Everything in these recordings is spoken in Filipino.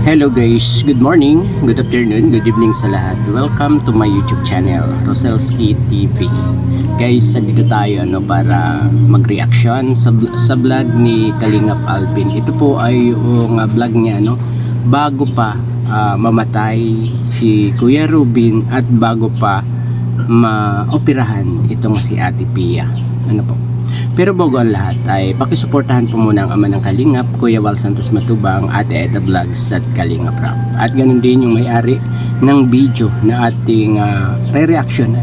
Hello guys, good morning, good afternoon, good evening sa lahat. Welcome to my YouTube channel, Roselski TV. Guys, dito tayo para mag-reaction sa vlog ni Kalingap Alvin. Ito po ay yung vlog niya bago pa mamatay si Kuya Robin at bago pa maoperahan itong si Ate Pia. Pero bago ang lahat ay pakisuportahan po muna ang ama ng Kalingap, Kuya Val Santos Matubang, Ate Eda Vlogs at Kalingap Rap. At ganun din yung may-ari ng video na ating re-reactionan.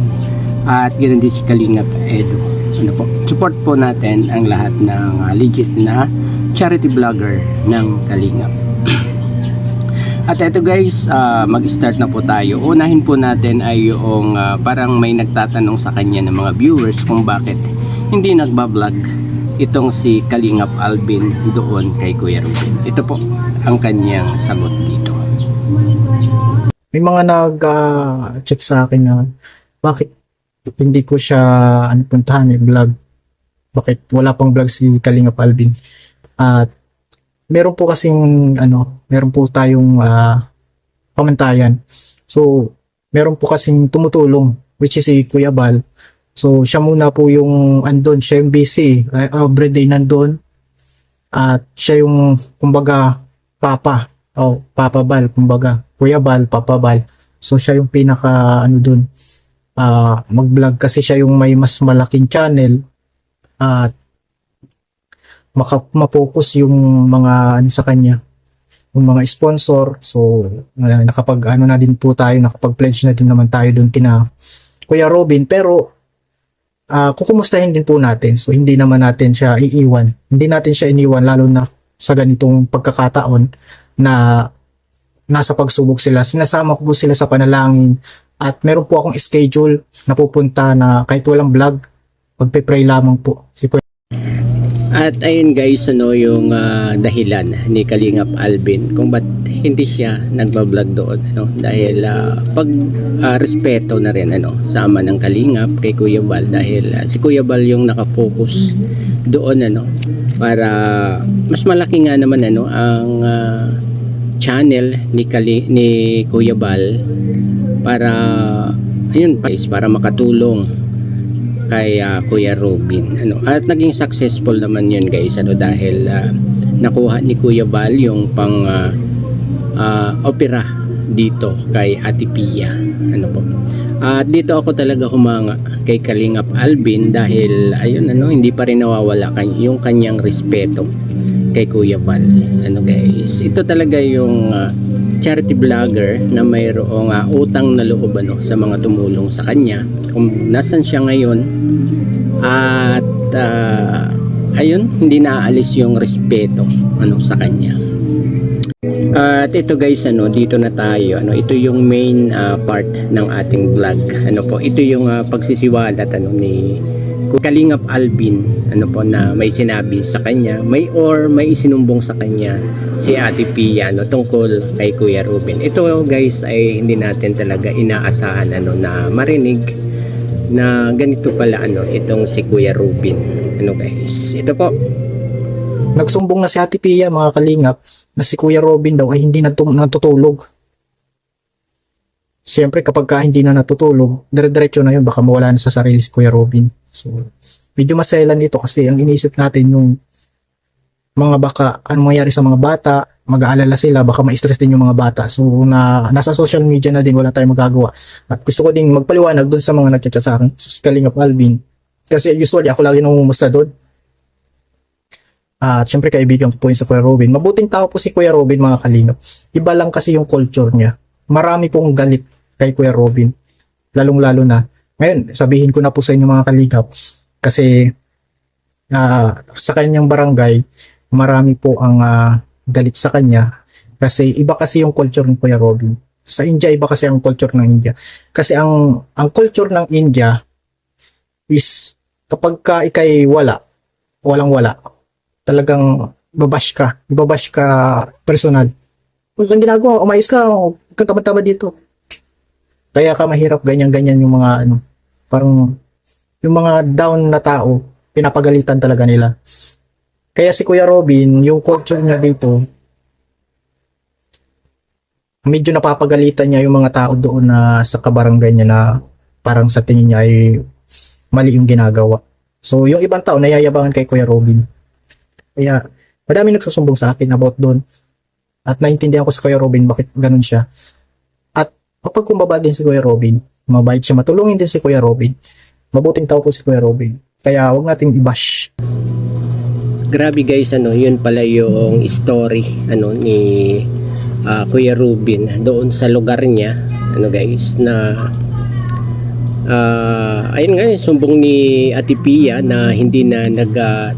At ganun din si Kalingap Edo. Support po natin ang lahat ng legit na charity vlogger ng Kalingap. At ito guys, mag-start na po tayo. Unahin po natin ay yung parang may nagtatanong sa kanya ng mga viewers kung bakit hindi nagbablog itong si Kalingap Alvin doon kay Kuya Robin. Ito po ang kanyang sagot dito. May mga nag-check sa akin na bakit hindi ko siya puntahan vlog. Bakit wala pang vlog si Kalingap Alvin. At meron po kasing meron po tayong pamantayan. So, meron po kasing tumutulong which is si Kuya Val. So, siya muna po yung andon, siya yung busy, everyday nandun. At siya yung, kumbaga, Papa Val, kumbaga, Kuya Val, Papa Val. So, siya yung pinaka, dun, mag-vlog kasi siya yung may mas malaking channel. At, ma-focus yung mga, sa kanya, yung mga sponsor. So, nakapag, na din po tayo, nakapag-pledge na din naman tayo dun kina Kuya Robin. Pero, kukumustahin din po natin. So, hindi naman natin siya iiwan. Hindi natin siya iniwan lalo na sa ganitong pagkakataon na nasa pagsubok sila. Sinasama ko po sila sa panalangin at meron po akong schedule na pupunta na kahit walang vlog, magpe-pray lamang po. At ayun guys, yung dahilan ni Kalingap Alvin kung ba't hindi siya nagbablog doon, dahil pag respeto na rin sa ama ng Kalingap kay Kuya Val, dahil si Kuya Val yung nakafocus doon para mas malaki nga naman ang channel ni Kuya Val para ayun guys, para makatulong kay Kuya Robin at naging successful naman yun guys dahil nakuha ni Kuya Val yung pang opera dito kay Ate Pia at dito ako talaga humanga kay Kalingap Alvin dahil ayun hindi pa rin nawawala yung kanyang respeto kay Kuya Val. Guys, ito talaga yung charity vlogger na mayroong utang na loob sa mga tumulong sa kanya kung nasan siya ngayon at ayun, hindi naaalis yung respeto sa kanya. At ito guys, dito na tayo. Ito yung main part ng ating vlog. Ito yung pagsisiwalat ni Kalingap Alvin na may sinabi sa kanya, may isinumbong sa kanya si Ate Pia tungkol kay Kuya Robin. Ito guys ay hindi natin talaga inaasahan na marinig na ganito pala itong si Kuya Robin. Guys, ito po. Nagsumbong na si Ate Pia mga Kalingap na si Kuya Robin daw ay hindi natutulog. Siyempre kapag hindi na natutulog, dire-diretso na yun, baka mawala na sa sarili si Kuya Robin. So, medyo maselan dito kasi ang iniisip natin yung mga baka anong mangyari sa mga bata, mag-aalala sila, baka ma-stress din yung mga bata. So, nasa social media na din, wala tayong magagawa. At gusto ko din magpaliwanag doon sa mga nagchat sa akin, sa Kalingap Alvin. Kasi usually ako lagi namumusta doon. At syempre kaibigan ko po yun sa Kuya Robin. Mabuting tao po si Kuya Robin mga Kalingap. Iba lang kasi yung culture niya. Marami pong galit kay Kuya Robin. Lalong-lalo na. Ngayon, sabihin ko na po sa inyo mga Kalingap. Kasi sa kanyang barangay, marami po ang galit sa kanya. Kasi iba kasi yung culture ng Kuya Robin. Sa India, iba kasi ang culture ng India. Kasi ang culture ng India is kapag ka ikay walang wala, talagang ibabash ka personal. Kung ang ginagawa, umayos ka, kagtama-tama dito. Kaya ka mahirap ganyan-ganyan yung mga parang yung mga down na tao, pinapagalitan talaga nila. Kaya si Kuya Robin, yung culture niya dito, medyo napapagalitan niya yung mga tao doon na sa kabarangay niya na parang sa tingin niya ay mali yung ginagawa. So, yung ibang tao nayayabangan kay Kuya Robin. Kaya, madami nagsusumbong sa akin about doon. At naintindihan ko sa Kuya Robin bakit ganun siya. At mapagkumbaba din si Kuya Robin. Mabait siya. Matulungin din si Kuya Robin. Mabuting tao po si Kuya Robin. Kaya huwag natin i-bash. Grabe guys, yun pala yung story ni Kuya Robin doon sa lugar niya, guys, na ayun nga, sumbong ni Ate Pia na hindi na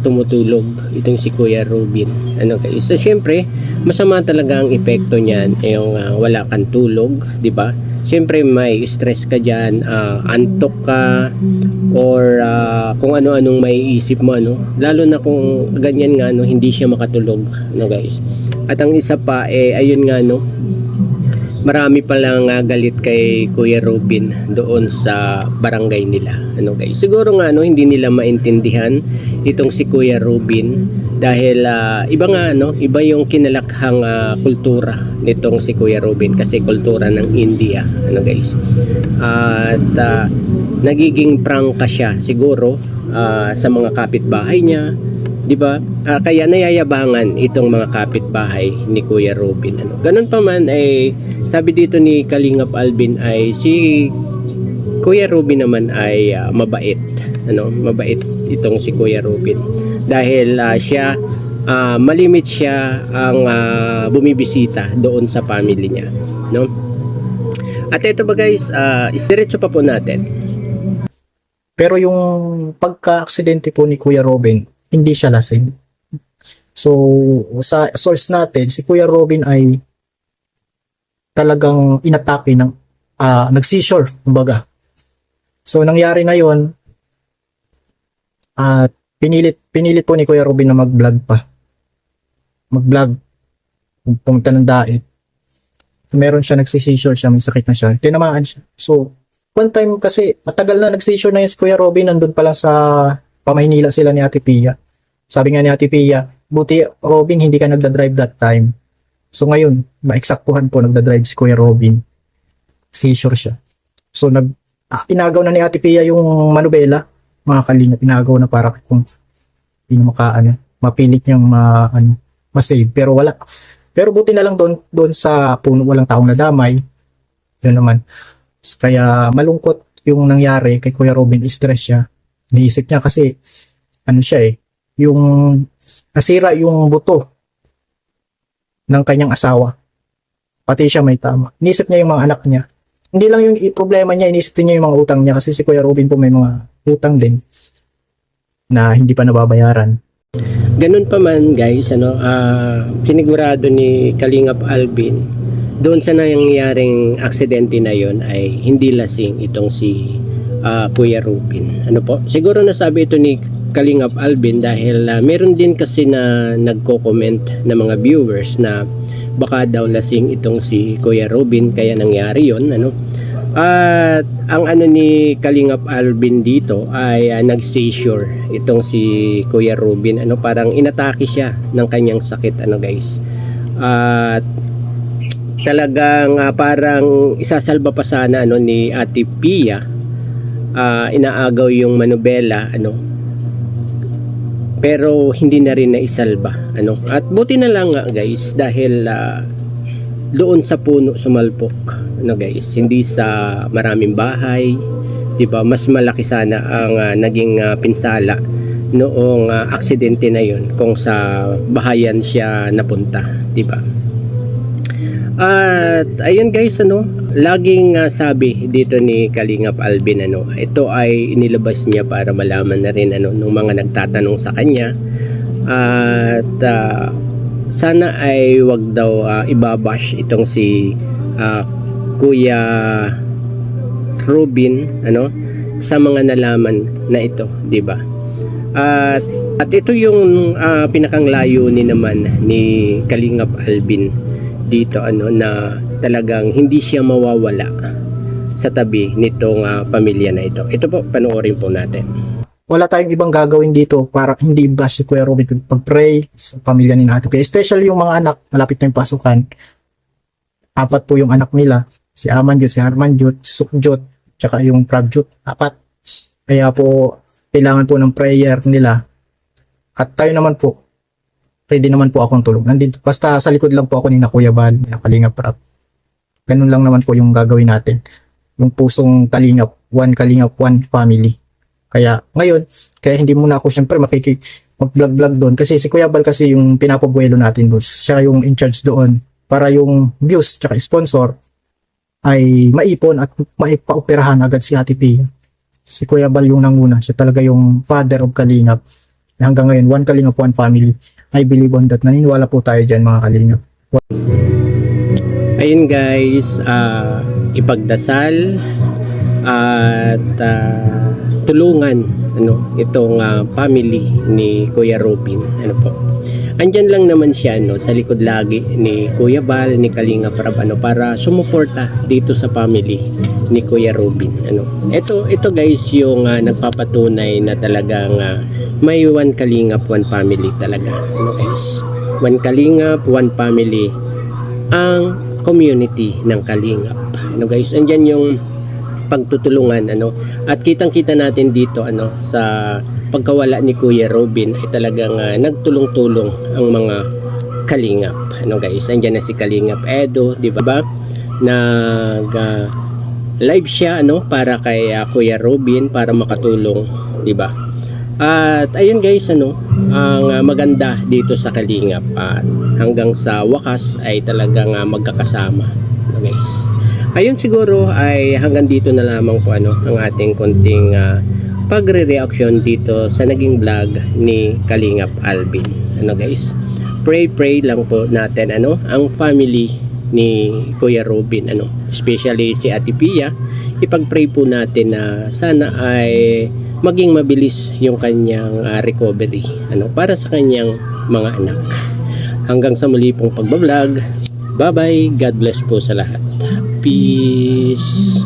tumutulog itong si Kuya Robin, guys. So syempre, masama talaga ang epekto niyan, yung wala kang tulog, di ba? Syempre may stress ka diyan, antok ka, or kung ano-anong may isip mo, lalo na kung ganyan nga, hindi siya makatulog, guys. At ang isa pa, ayun nga, marami palang galit kay Kuya Robin doon sa barangay nila, guys. Siguro nga, hindi nila maintindihan itong si Kuya Robin dahil iba nga, iba yung kinalakhang kultura nitong si Kuya Robin, kasi kultura ng India, guys. At nagiging prangka siya siguro sa mga kapitbahay niya, di ba? Kaya nayayabangan itong mga kapitbahay ni Kuya Robin. Ganun pa man, sabi dito ni Kalingap Alvin ay si Kuya Robin naman ay mabait. Mabait itong si Kuya Robin. Dahil siya, malimit siya ang bumibisita doon sa family niya. No? At ito ba guys, isiretso pa po natin. Pero yung pagka-aksidente po ni Kuya Robin, hindi siya lasing. So, sa source natin, si Kuya Robin ay talagang inatake ng nag-seizure, kumbaga. So, nangyari na yon at pinilit po ni Kuya Robin na mag-vlog pa. Mag-vlog. Pumunta ng daet. Meron siya nag-seizure siya, may sakit na siya. Tinamaan siya. So, one time kasi, matagal na nag-seizure na yung si Kuya Robin, nandun pa lang sa Pamaynila sila ni Ate Pia. Sabi nga ni Ate Pia, buti Robin, hindi ka nagda-drive that time. So ngayon, maexaktuhan po, nagda-drive si Kuya Robin. Seizure siya. So inagaw na ni Ate Pia yung manubela, mga kalingap, inagaw na para kung mapilit niyang ma-save. Pero wala. Pero buti na lang doon sa puno, walang taong nadamay. Yun naman. Kaya malungkot yung nangyari kay Kuya Robin, stress siya. Niisip niya kasi, yung nasira yung buto ng kanyang asawa. Pati siya may tama. Inisip niya yung mga anak niya. Hindi lang yung problema niya, inisip din niya yung mga utang niya kasi si Kuya Robin po may mga utang din na hindi pa nababayaran. Ganun pa man guys, sinigurado ni Kalingap Alvin doon sa nangyaring aksidente na yon ay hindi lasing itong si Kuya Robin. Siguro nasabi ito ni Kalingap Alvin dahil meron din kasi na nagko-comment na mga viewers na baka daw lasing itong si Kuya Robin kaya nangyari yon. At ang ni Kalingap Alvin dito ay nag-seizure itong si Kuya Robin, parang inatake siya ng kanyang sakit, guys. At talagang parang isasalba pa sana ni Ate Pia, inaagaw yung manubela, pero hindi na rin naisalba, at buti na lang guys dahil doon sa puno sumalpok, guys, hindi sa maraming bahay, di ba? Mas malaki sana ang naging pinsala noong aksidente na yon kung sa bahayan siya napunta, di ba? At ayun guys, laging sabi dito ni Kalingap Alvin, ito ay inilabas niya para malaman na rin ng mga nagtatanong sa kanya. At sana ay wag daw ibabash itong si Kuya Robin, sa mga nalaman na ito, di ba? At ito yung pinakang layunin naman ni Kalingap Alvin dito, na talagang hindi siya mawawala sa tabi nitong pamilya na ito. Ito po, panoorin po natin. Wala tayong ibang gagawin dito para hindi bash si Kuya Robin pag-pray sa pamilya ni Ate Pia. Especially yung mga anak, malapit na yung pasukan. 4 po yung anak nila, si Amanjut, si Harmanjut, Sukjut, tsaka yung Pragjut, 4. Kaya po, kailangan po ng prayer nila. At tayo naman po, ready naman po akong tulog. Nandito, basta sa likod lang po ako ni na Kuya Bal, ni na Kalingap Rap. Ganun lang naman po yung gagawin natin. Yung pusong Kalingap, one Kalingap, one family. Kaya ngayon, kaya hindi muna ako syempre mag-vlog doon. Kasi si Kuya Bal kasi yung pinapabuelo natin doon. Siya yung in charge doon para yung views tsaka sponsor ay maipon at maipaoperahan agad si Ate Pia. Si Kuya Bal yung nanguna. Siya talaga yung father of Kalingap. Hanggang ngayon, one Kalingap, one family. I believe on that. Naniniwala po tayo dyan mga Kalingap. Ayun guys, ipagdasal at tulungan itong family ni Kuya Robin. Po. Andyan lang naman siya sa likod lagi ni Kuya Bal, ni Kalingap Rap para sumuporta dito sa family ni Kuya Robin. Ito guys yung nagpapatunay na talagang may one Kalingap, one family talaga. Guys? One Kalingap, one family ang community ng Kalingap. Guys, andyan yung pagtutulungan at kitang-kita natin dito sa pagkawala ni Kuya Robin ay talagang nagtulong-tulong ang mga Kalingap. Guys, andyan na si Kalingap Edo, di ba? Nag live siya para kay Kuya Robin para makatulong, di ba? At ayun guys, ang maganda dito sa Kalingap at hanggang sa wakas ay talagang magkakasama, guys. Ayun siguro ay hanggang dito na lamang po ang ating konting pagre-reaction dito sa naging vlog ni Kalingap Alvin. Guys, pray lang po natin ang family ni Kuya Robin especially si Ate Pia, ipag-pray po natin na sana ay maging mabilis yung kanyang recovery para sa kanyang mga anak. Hanggang sa muli pong pagbablog. Bye bye, God bless po sa lahat. Peace.